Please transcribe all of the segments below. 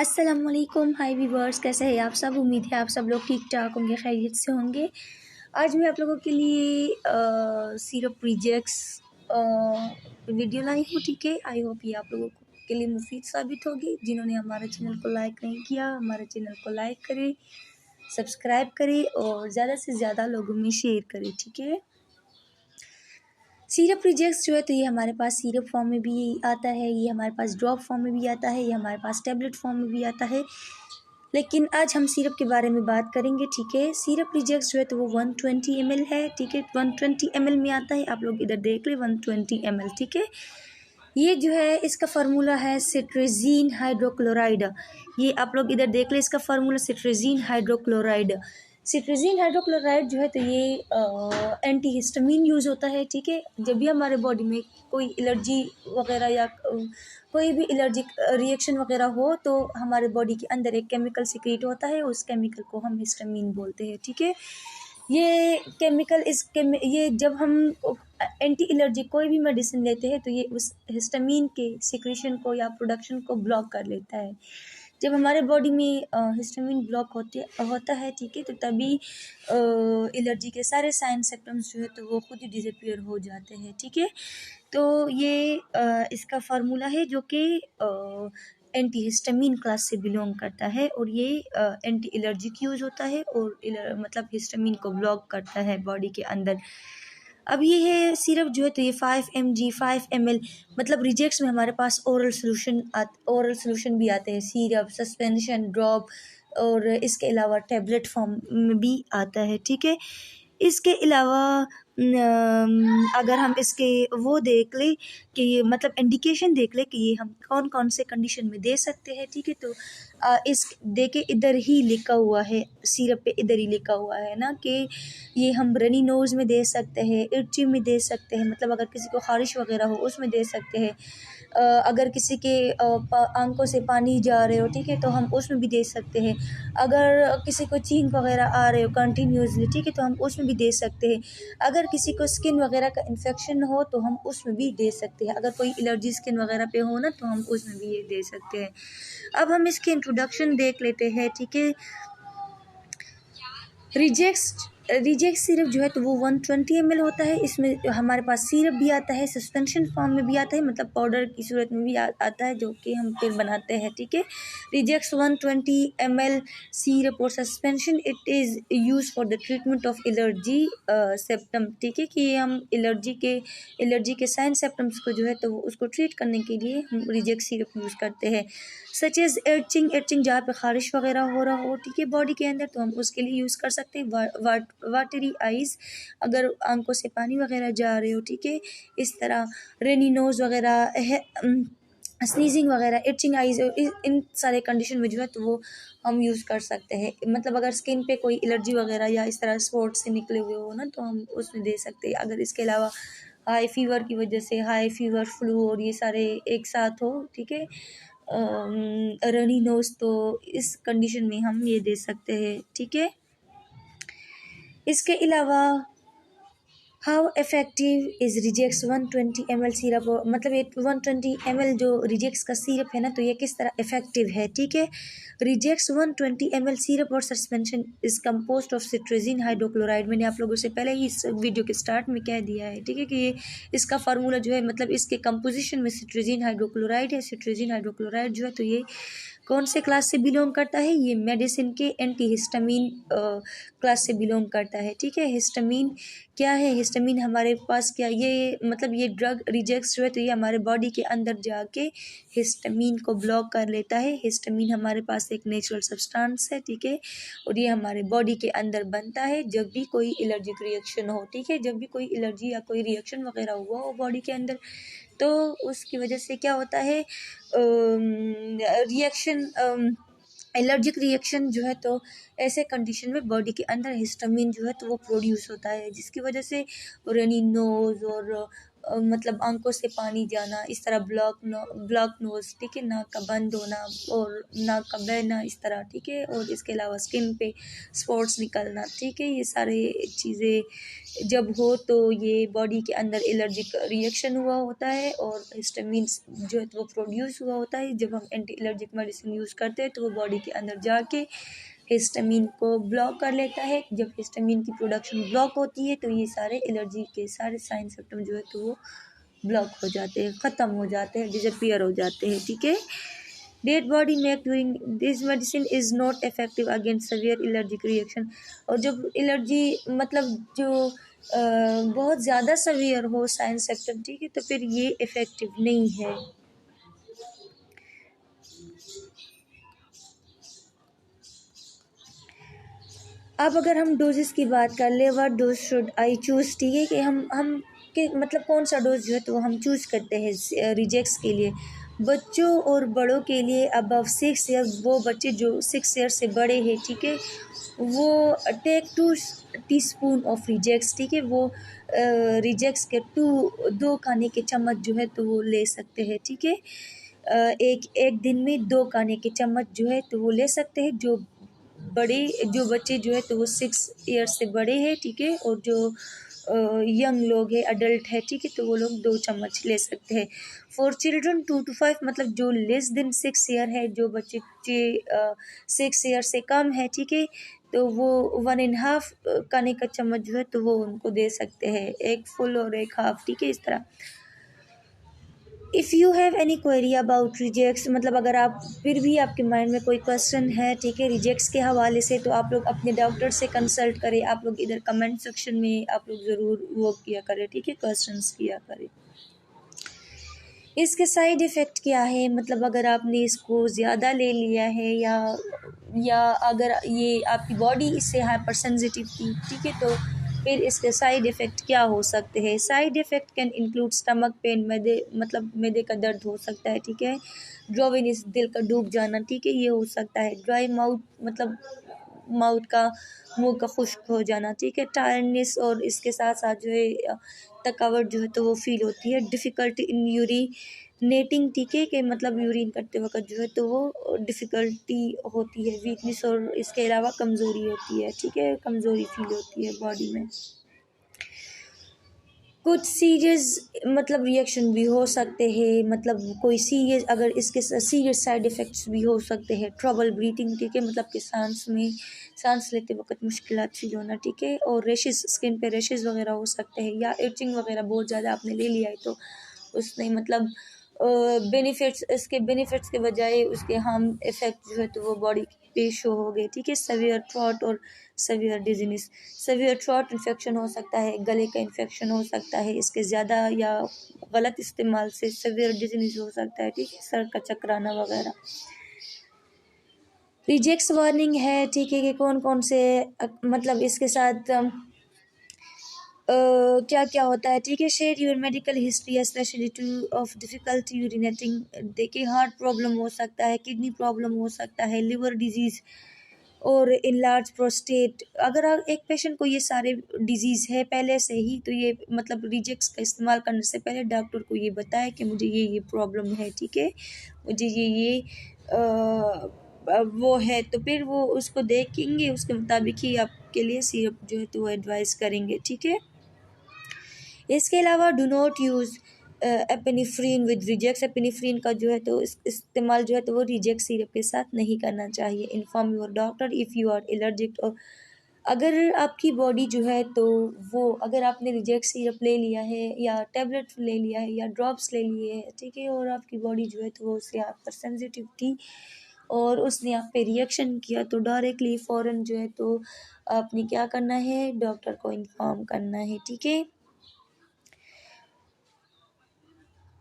अस्सलामुअलैकुम, हाय व्यूवर्स, कैसे हैं आप सब। उम्मीद है आप सब लोग ठीक ठाक होंगे, खैरियत से होंगे। आज मैं आप लोगों के लिए सिरप रिजेक्ट्स वीडियो लाई हूँ, ठीक है। आई होप ये आप लोगों के लिए मुफीद साबित होगी। जिन्होंने हमारे चैनल को लाइक नहीं किया, हमारे चैनल को लाइक करें, सब्सक्राइब करें और ज़्यादा से ज़्यादा लोगों में शेयर करें, ठीक है। सिरप रिजेक्ट्स जो है तो ये हमारे पास सिरप फॉर्म में भी आता है, ये हमारे पास ड्रॉप फॉर्म में भी आता है, ये हमारे पास टैबलेट फॉर्म में भी आता है। लेकिन आज हम सिरप के बारे में बात करेंगे, ठीक है। सिरप रिजेक्ट्स जो है तो वो 120 ml है, ठीक है। 120 ml में आता है, आप लोग इधर देख लें 120 ml, ठीक है। ये जो है इसका फार्मूला है सिट्रेजीन हाइड्रोक्लोराइड। ये आप लोग इधर देख लें, इसका फार्मूला सिट्रेजीन हाइड्रोक्लोराइड। सिट्रेजीन हाइड्रोक्लोराइड जो है तो ये एंटी हिस्टामिन यूज़ होता है, ठीक है। जब भी हमारे बॉडी में कोई एलर्जी वगैरह या कोई भी एलर्जिक रिएक्शन वगैरह हो तो हमारे बॉडी के अंदर एक केमिकल सिक्रीट होता है, उस केमिकल को हम हिस्टामिन बोलते हैं, ठीक है। ये केमिकल ये जब हम एंटी एलर्जी कोई भी मेडिसिन लेते हैं तो ये उस हिस्टामिन के सिक्रीशन को या प्रोडक्शन को ब्लॉक कर लेता है। जब हमारे बॉडी में हिस्टामिन ब्लॉक होता है, ठीक है, तो तभी एलर्जी के सारे साइन सिम्टम्स जो है तो वो खुद ही डिसअपीयर हो जाते हैं, ठीक है। तो ये इसका फार्मूला है जो कि एंटी हिस्टामिन क्लास से बिलोंग करता है और ये एंटी एलर्जिक यूज़ होता है और मतलब हिस्टामिन को ब्लॉक करता है बॉडी के अंदर। अब ये है सिरप जो है तो ये 5 ml मतलब रिजेक्ट्स में हमारे पास ओरल सोल्यूशन भी आते हैं, सिरप, सस्पेंशन, ड्रॉप और इसके अलावा टैबलेट फॉर्म में भी आता है, ठीक है। इसके अलावा अगर हम इसके वो देख लें कि ये मतलब इंडिकेशन देख लें कि ये हम कौन कौन से कंडीशन में दे सकते हैं, ठीक है। तो इस देखे इधर ही लिखा हुआ है, सिरप पे इधर ही लिखा हुआ है ना कि ये हम रनी नोज़ में दे सकते हैं, इर्ची में दे सकते हैं, मतलब अगर किसी को खारिश वगैरह हो उसमें दे सकते हैं। अगर किसी के आंखों से पानी जा रहे हो, ठीक है, तो हम उसमें भी दे सकते हैं। अगर किसी को छींक वगैरह आ रहे हो कंटिन्यूसली, ठीक है, तो हम उसमें भी दे सकते हैं। अगर किसी को स्किन वगैरह का इन्फेक्शन हो तो हम उसमें भी दे सकते हैं। अगर कोई एलर्जी स्किन वगैरह पे हो ना तो हम उसमें भी ये दे सकते हैं। अब हम इसके इंट्रोडक्शन देख लेते हैं, ठीक है। रिजेक्ट सिरप जो है तो वो 120 ml होता है। इसमें हमारे पास सिरप भी आता है, सस्पेंशन फॉर्म में भी आता है, मतलब पाउडर की सूरत में भी आता है जो कि हम फिर बनाते हैं, ठीक है। रिजेक्ट्स 120 ml सिरप और suspension it is use for the treatment of allergy symptom, ठीक है, कि हम एलर्जी के साइन सिम्टम्स को जो है तो उसको ट्रीट करने के लिए हम रिजेक्ट सिरप यूज़ करते हैं। सच एज एर्चिंग जहाँ पे खारिश वगैरह हो रहा हो, ठीक है, बॉडी के अंदर, तो हम उसके लिए यूज़ कर सकते हैं। वाटरी आइज़, अगर आंखों से पानी वगैरह जा रहे हो, ठीक है, इस तरह रेनी नोज़ वगैरह है, स्नीजिंग वगैरह, इचिंग आइज़, इन सारे कंडीशन में जो है तो वो हम यूज़ कर सकते हैं। मतलब अगर स्किन पे कोई एलर्जी वगैरह या इस तरह स्पॉट से निकले हुए हो ना तो हम उसमें दे सकते हैं। अगर इसके अलावा हाई फीवर की वजह से हाई फीवर, फ्लू और ये सारे एक साथ हो, ठीक है, रनी नोज, तो इस कंडीशन में हम ये दे सकते हैं, ठीक है। इसके अलावा how effective is rejects 120 ml syrup, मतलब ये 120 ml जो रिजेक्ट्स का सिरप है ना तो ये किस तरह इफ़ेक्टिव है, ठीक है। रिजेक्ट्स 120 ml सिरप और suspension is composed of cetirizine hydrochloride. मैंने आप लोगों से पहले ही इस वीडियो के स्टार्ट में कह दिया है, ठीक है, कि ये इसका फार्मूला जो है मतलब इसके कंपोजिशन में सिट्रेजिन हाइड्रोक्लोराइड है। सिट्रेजिन हाइड्रोक्लोराइड जो है तो ये कौन से क्लास से बिलोंग करता है, ये मेडिसिन के एंटी हिस्टामिन क्लास से बिलोंग करता है, ठीक है। हिस्टामिन क्या है, हिस्टामिन हमारे पास क्या, ये मतलब ये ड्रग रिजेक्ट्स जो है तो ये हमारे बॉडी के अंदर जाके हिस्टामिन को ब्लॉक कर लेता है। हिस्टामिन हमारे पास एक नेचुरल सब्सटेंस है, ठीक है, और ये हमारे बॉडी के अंदर बनता है जब भी कोई एलर्जिक रिएक्शन हो, ठीक है। जब भी कोई एलर्जी या कोई रिएक्शन वगैरह हुआ हो बॉडी के अंदर तो उसकी वजह से क्या होता है, रिएक्शन, एलर्जिक रिएक्शन जो है तो ऐसे कंडीशन में बॉडी के अंदर हिस्टामिन जो है तो वो प्रोड्यूस होता है, जिसकी वजह से रनी नोज़ और मतलब आंखों से पानी जाना, इस तरह ब्लॉक नोज़, ठीक है, नाक का बंद होना और नाक का बहना इस तरह, ठीक है। और इसके अलावा स्किन पे स्पॉट्स निकलना, ठीक है। ये सारे चीज़ें जब हो तो ये बॉडी के अंदर एलर्जिक रिएक्शन हुआ होता है और हिस्टामिन जो है तो वो प्रोड्यूस हुआ होता है। जब हम एंटी एलर्जिक मेडिसिन यूज़ करते हैं तो वो बॉडी के अंदर जाके हिस्टामिन को ब्लॉक कर लेता है। जब हिस्टामिन की प्रोडक्शन ब्लॉक होती है तो ये सारे एलर्जी के सारे साइन सिम्टम जो है तो वो ब्लॉक हो जाते हैं, ख़त्म हो जाते हैं, डिसअपीयर हो जाते हैं, ठीक है। Dead body make doing this medicine is not effective against severe allergic reaction. और जब एलर्जी मतलब जो बहुत ज़्यादा सवियर हो साइन सिम्टम, ठीक है, तो फिर ये इफ़ेक्टिव नहीं है। अब अगर हम डोजेस की बात कर ले, what dose should I choose, ठीक है, कि हम के मतलब कौन सा डोज जो है तो हम चूज़ करते हैं रिजेक्ट्स के लिए। बच्चों और बड़ों के लिए अबव 6 ईयर, वो बच्चे जो 6 ईयर से बड़े हैं, ठीक है, वो टेक 2 टीस्पून ऑफ रिजेक्ट्स, ठीक है, वो रिजेक्ट्स के 2 खाने के चम्मच जो है तो वो ले सकते हैं, ठीक है। एक दिन में 2 खाने के चम्मच जो है तो वो ले सकते हैं। जो बच्चे जो है तो वो 6 ईयर्स से बड़े हैं, ठीक है, और जो यंग लोग हैं, अडल्ट है, ठीक है, तो वो लोग 2 चम्मच ले सकते हैं। फॉर चिल्ड्रन 2 to 5, मतलब जो लेस देन 6 ईयर है, जो बच्चे 6 ईयर से कम है, ठीक है, तो वो 1.5 खाने का चम्मच जो है तो वो उनको दे सकते हैं, एक फुल और एक हाफ, ठीक है, इस तरह। If you have any query about rejects, मतलब अगर आप फिर भी आपके माइंड में कोई क्वेश्चन है, ठीक है, रिजेक्ट्स के हवाले से, तो आप लोग अपने डॉक्टर से कंसल्ट करें। आप लोग इधर कमेंट सेक्शन में आप लोग ज़रूर वो किया करें, ठीक है, क्वेश्चंस किया करें। इसके साइड इफ़ेक्ट क्या है, मतलब अगर आपने इसको ज़्यादा ले लिया है या अगर ये आपकी बॉडी इससे हाइपर सेंसिटिव थी, ठीक है, तो फिर इसके साइड इफ़ेक्ट क्या हो सकते हैं। Side effect can include stomach pain, मैदे का दर्द हो सकता है, ठीक है। ड्राउजीनेस, दिल का डूब जाना, ठीक है, ये हो सकता है। ड्राई माउथ, मतलब मुंह का खुश्क हो जाना, ठीक है। टायर्डनेस, और इसके साथ साथ जो है थकावट जो है तो वो फील होती है। डिफ़िकल्टी इन यूरिनेटिंग, ठीक है, कि मतलब यूरिन करते वक्त जो है तो वो डिफ़िकल्टी होती है। वीकनेस, और इसके अलावा कमज़ोरी होती है, ठीक है, कमज़ोरी फील होती है बॉडी में। कुछ सीरियस मतलब रिएक्शन भी हो सकते हैं, मतलब कोई सीरियस, अगर इसके सीरियस साइड इफ़ेक्ट्स भी हो सकते हैं। ट्रबल ब्रीथिंग, ठीक है, मतलब कि सांस लेते वक्त मुश्किलात फील होना, ठीक है। और रेशेस, स्किन पे रेशेस वगैरह हो सकते हैं, या इचिंग वगैरह बहुत ज़्यादा आपने ले लिया है तो उसने मतलब इसके बेनिफिट्स के बजाय उसके हार्म इफ़ेक्ट जो है तो वो बॉडी पे शो हो गए, ठीक है। सवियर थ्रोट और severe dizziness, severe throat infection हो सकता है, गले का इन्फेक्शन हो सकता है, इसके ज़्यादा या गलत इस्तेमाल से सवियर डिजीनेस हो सकता है, ठीक है, सर का चकराना वगैरह। रिजेक्ट्स वार्निंग है, ठीक है, कि कौन कौन से मतलब इसके साथ क्या क्या होता है, ठीक है। Share your medical history specially two of difficulty urinating, देखिए हार्ट प्रॉब्लम हो सकता है, किडनी प्रॉब्लम हो सकता है, लिवर डिजीज़ और इनलार्ज प्रोस्टेट। अगर एक पेशेंट को ये सारे डिजीज़ है पहले से ही, तो ये मतलब रिजेक्ट्स का इस्तेमाल करने से पहले डॉक्टर को ये बताए कि मुझे ये प्रॉब्लम है, ठीक है, मुझे ये वो है, तो फिर वो उसको देखेंगे, उसके मुताबिक ही आपके लिए सिरप जो है तो वो एडवाइस करेंगे, ठीक है। इसके अलावा do not use epinephrine with rejects, epinephrine का जो है तो इस्तेमाल जो है तो वो रिजेक्ट सिरप के साथ नहीं करना चाहिए। Inform your doctor if you are allergic, और अगर आपकी बॉडी जो है तो वो, अगर आपने रिजेक्ट सिरप ले लिया है या टैबलेट ले लिया है या ड्रॉप्स ले लिए हैं, ठीक है, और आपकी बॉडी जो है तो वो उससे आप पर सेंसिटिव थी और उसने आप पे रिएक्शन किया, तो डायरेक्टली फ़ौरन जो है तो आपने क्या करना है, डॉक्टर को इन्फॉर्म करना है, ठीक है।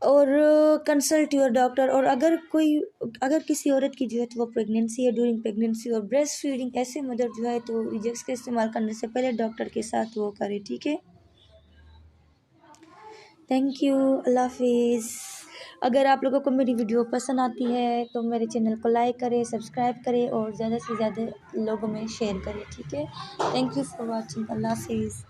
और कंसल्ट योर डॉक्टर। और अगर किसी औरत की जो है तो वो प्रेगनेंसी है, ड्यूरिंग प्रेगनेंसी और ब्रेस्ट फीडिंग, ऐसे मदर जो है तो रिजेक्ट्स का इस्तेमाल करने से पहले डॉक्टर के साथ वो करे, ठीक है। थैंक यू, अल्लाह हाफिज़। अगर आप लोगों को मेरी वीडियो पसंद आती है तो मेरे चैनल को लाइक करें, सब्सक्राइब करें और ज़्यादा से ज़्यादा लोगों में शेयर करें, ठीक है। थैंक यू फॉर वॉचिंग, अल्लाह हाफिज़।